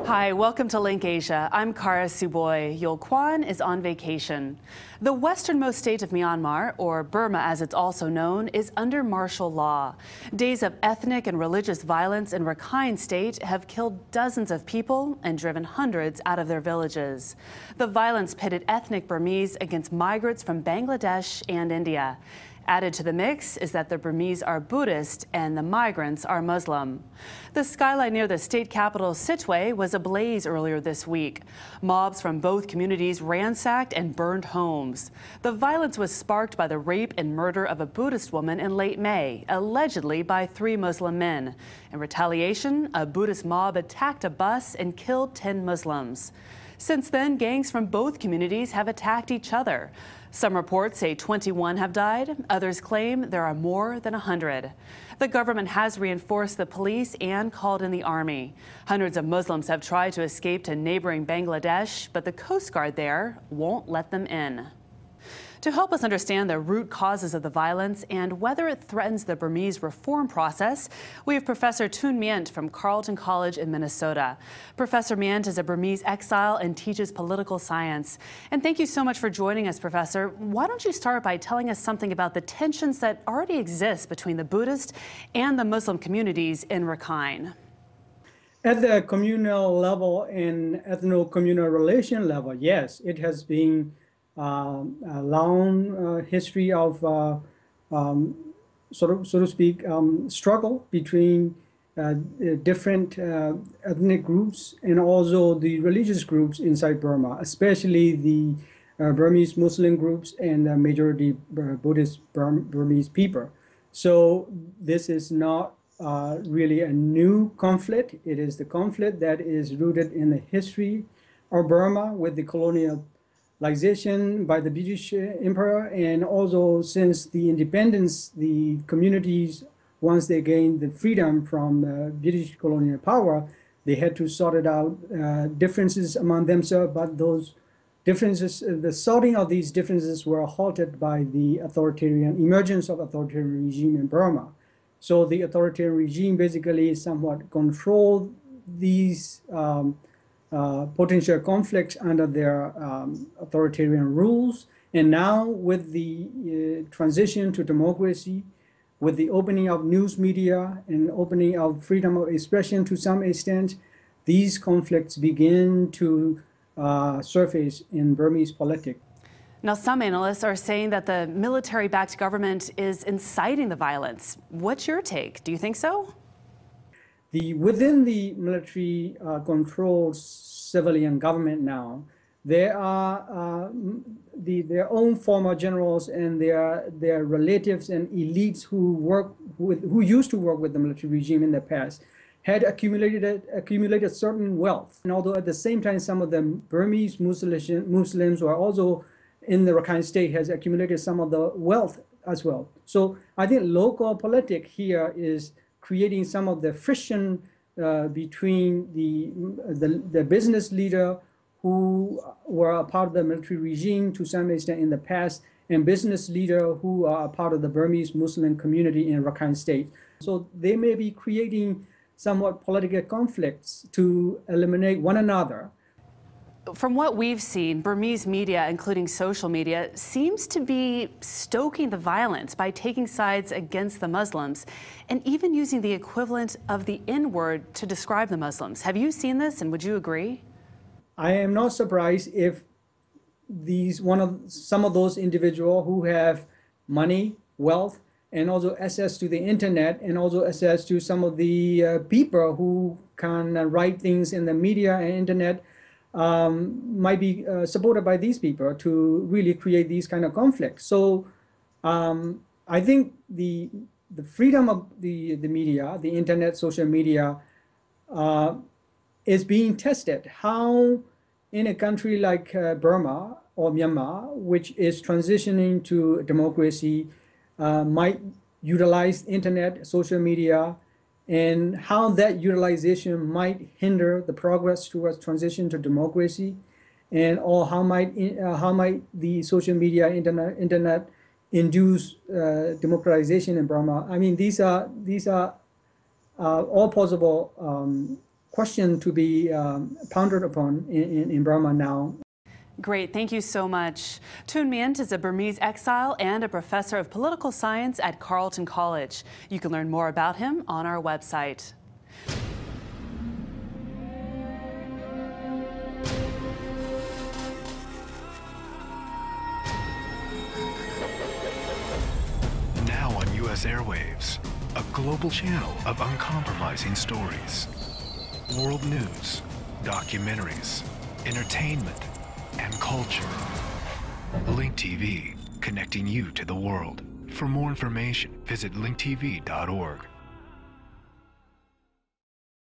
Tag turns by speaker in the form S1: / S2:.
S1: Hi, welcome to Link Asia. I'm Kara Suboy. Yul Kwan is on vacation. The westernmost state of Myanmar, or Burma as it's also known, is under martial law. Days of ethnic and religious violence in Rakhine state have killed dozens of people and driven hundreds out of their villages. The violence pitted ethnic Burmese against migrants from Bangladesh and India. Added to the mix is that the Burmese are Buddhist and the migrants are Muslim. The skyline near the state capital, Sittwe, was ablaze earlier this week. Mobs from both communities ransacked and burned homes. The violence was sparked by the rape and murder of a Buddhist woman in late May, allegedly by 3 Muslim men. In retaliation, a Buddhist mob attacked a bus and killed 10 Muslims. Since then, gangs from both communities have attacked each other. Some reports say 21 have died. Others claim there are more than 100. The government has reinforced the police and called in the army. Hundreds of Muslims have tried to escape to neighboring Bangladesh, but the Coast Guard there won't let them in. To help us understand the root causes of the violence and whether it threatens the Burmese reform process, we have Professor Thun Myint from Carleton College in Minnesota. Professor Myint is a Burmese exile and teaches political science. And thank you so much for joining us, Professor. Why don't you start by telling us something about the tensions that already exist between the Buddhist and the Muslim communities in Rakhine?
S2: At the communal level and ethno-communal relation level, yes, it has been a long history of, so to speak, struggle between different ethnic groups and also the religious groups inside Burma, especially the Burmese Muslim groups and the majority Buddhist Burmese people. So this is not really a new conflict. It is the conflict that is rooted in the history of Burma with the colonialization by the British Empire, and also since the independence, the communities, once they gained the freedom from British colonial power, they had to sort it out differences among themselves, but those differences, the sorting of these differences were halted by the emergence of authoritarian regime in Burma. So the authoritarian regime basically somewhat controlled these potential conflicts under their authoritarian rules. And now with the transition to democracy, with the opening of news media and opening of freedom of expression to some extent, these conflicts begin to surface in Burmese politics.
S1: Now, some analysts are saying that the military-backed government is inciting the violence. What's your take? Do you think so?
S2: Within the military-controlled civilian government now, there are their own former generals and their relatives and elites who used to work with the military regime in the past had accumulated certain wealth. And although at the same time some of the Burmese Muslims who are also in the Rakhine state has accumulated some of the wealth as well. So I think local politics here is creating some of the friction between the business leader who were a part of the military regime to some extent in the past, and business leader who are a part of the Burmese Muslim community in Rakhine state. So they may be creating somewhat political conflicts to eliminate one another.
S1: From what we've seen, Burmese media, including social media, seems to be stoking the violence by taking sides against the Muslims and even using the equivalent of the N-word to describe the Muslims. Have you seen this, and would you agree?
S2: I am not surprised if some of those individuals who have money, wealth, and also access to the internet, and also access to some of the people who can write things in the media and internet, might be supported by these people to really create these kind of conflicts. So I think the freedom of the media, the internet, social media, is being tested. How in a country like Burma or Myanmar, which is transitioning to democracy, might utilize internet, social media, and how that utilization might hinder the progress towards transition to democracy, and or how might the social media, internet induce democratization in Burma. I mean, these are all possible question to be pondered upon in Burma now.
S1: Great, thank you so much. Toon Myint is a Burmese exile and a professor of political science at Carleton College. You can learn more about him on our website.
S3: Now on U.S. airwaves, a global channel of uncompromising stories. World news, documentaries, entertainment, and culture. Link TV, connecting you to the world. For more information, visit linktv.org.